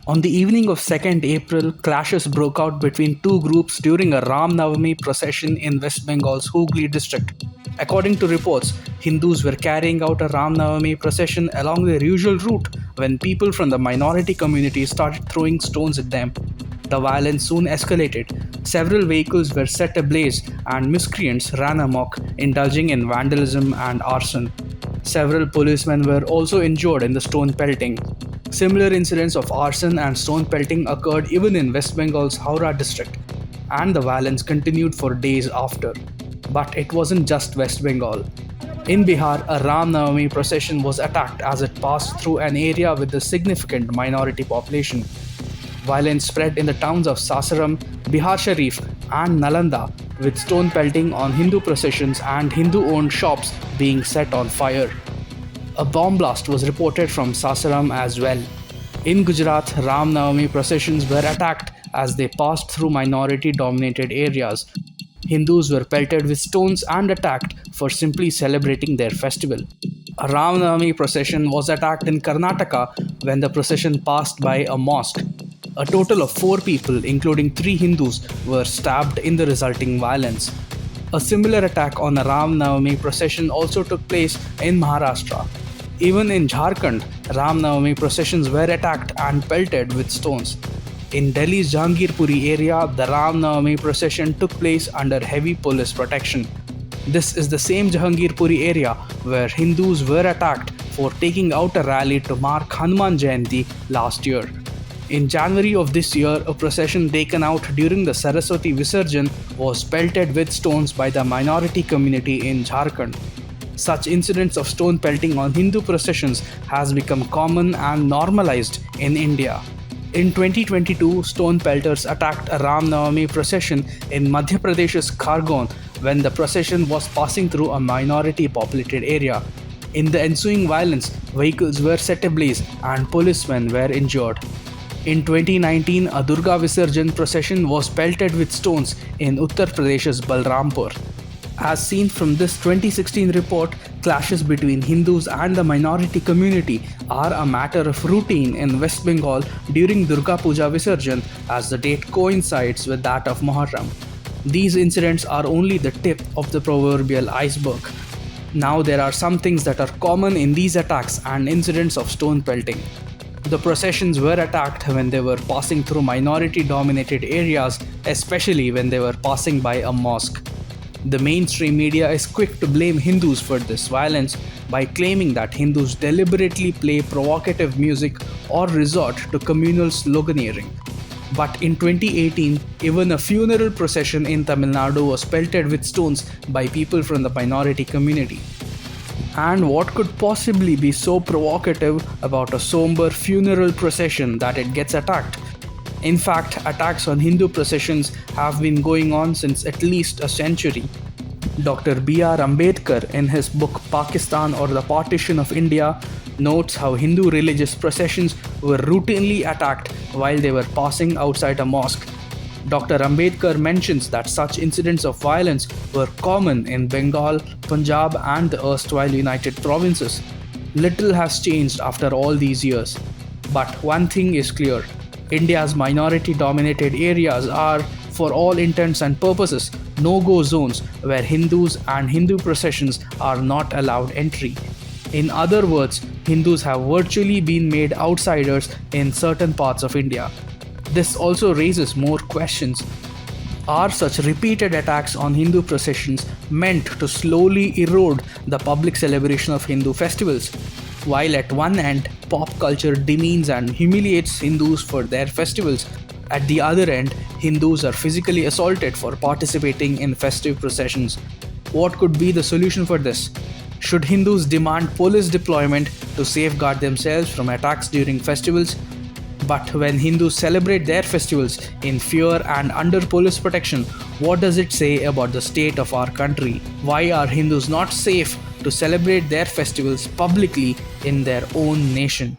On the evening of 2nd April, clashes broke out between two groups during a Ram Navami procession in West Bengal's Hooghly district. According to reports, Hindus were carrying out a Ram Navami procession along their usual route when people from the minority community started throwing stones at them. The violence soon escalated. Several vehicles were set ablaze and miscreants ran amok, indulging in vandalism and arson. Several policemen were also injured in the stone pelting. Similar incidents of arson and stone pelting occurred even in West Bengal's Howrah district, and the violence continued for days after. But it wasn't just West Bengal. In Bihar, a Ram Navami procession was attacked as it passed through an area with a significant minority population. Violence spread in the towns of Sasaram, Bihar Sharif, and Nalanda, with stone pelting on Hindu processions and Hindu owned shops being set on fire. A bomb blast was reported from Sasaram as well. In Gujarat, Ram Navami processions were attacked as they passed through minority dominated areas. Hindus were pelted with stones and attacked for simply celebrating their festival. A Ram Navami procession was attacked in Karnataka when the procession passed by a mosque. A total of 4 people, including 3 Hindus, were stabbed in the resulting violence. A similar attack on a Ram Navami procession also took place in Maharashtra. Even in Jharkhand, Ram Navami processions were attacked and pelted with stones. In Delhi's Jahangirpuri area, the Ram Navami procession took place under heavy police protection. This is the same Jahangirpuri area where Hindus were attacked for taking out a rally to mark Hanuman Jayanti last year. In January of this year, a procession taken out during the Saraswati Visarjan was pelted with stones by the minority community in Jharkhand. Such incidents of stone pelting on Hindu processions has become common and normalized in India. In 2022, stone pelters attacked a Ram Navami procession in Madhya Pradesh's Khargon when the procession was passing through a minority populated area. In the ensuing violence, vehicles were set ablaze and policemen were injured. In 2019, a Durga Visarjan procession was pelted with stones in Uttar Pradesh's Balrampur. As seen from this 2016 report, clashes between Hindus and the minority community are a matter of routine in West Bengal during Durga Puja Visarjan, as the date coincides with that of Muharram. These incidents are only the tip of the proverbial iceberg. Now there are some things that are common in these attacks and incidents of stone pelting. The processions were attacked when they were passing through minority dominated areas, especially when they were passing by a mosque. The mainstream media is quick to blame Hindus for this violence by claiming that Hindus deliberately play provocative music or resort to communal sloganeering. But in 2018, even a funeral procession in Tamil Nadu was pelted with stones by people from the minority community. And what could possibly be so provocative about a somber funeral procession that it gets attacked? In fact, attacks on Hindu processions have been going on since at least a century. Dr. B.R. Ambedkar, in his book Pakistan or the Partition of India, notes how Hindu religious processions were routinely attacked while they were passing outside a mosque. Dr. Ambedkar mentions that such incidents of violence were common in Bengal, Punjab, and the erstwhile United Provinces. Little has changed after all these years. But one thing is clear: India's minority dominated areas are, for all intents and purposes, no-go zones where Hindus and Hindu processions are not allowed entry. In other words, Hindus have virtually been made outsiders in certain parts of India. This also raises more questions. Are such repeated attacks on Hindu processions meant to slowly erode the public celebration of Hindu festivals? While at one end, pop culture demeans and humiliates Hindus for their festivals, at the other end, Hindus are physically assaulted for participating in festive processions. What could be the solution for this? Should Hindus demand police deployment to safeguard themselves from attacks during festivals? But when Hindus celebrate their festivals in fear and under police protection, what does it say about the state of our country? Why are Hindus not safe to celebrate their festivals publicly in their own nation?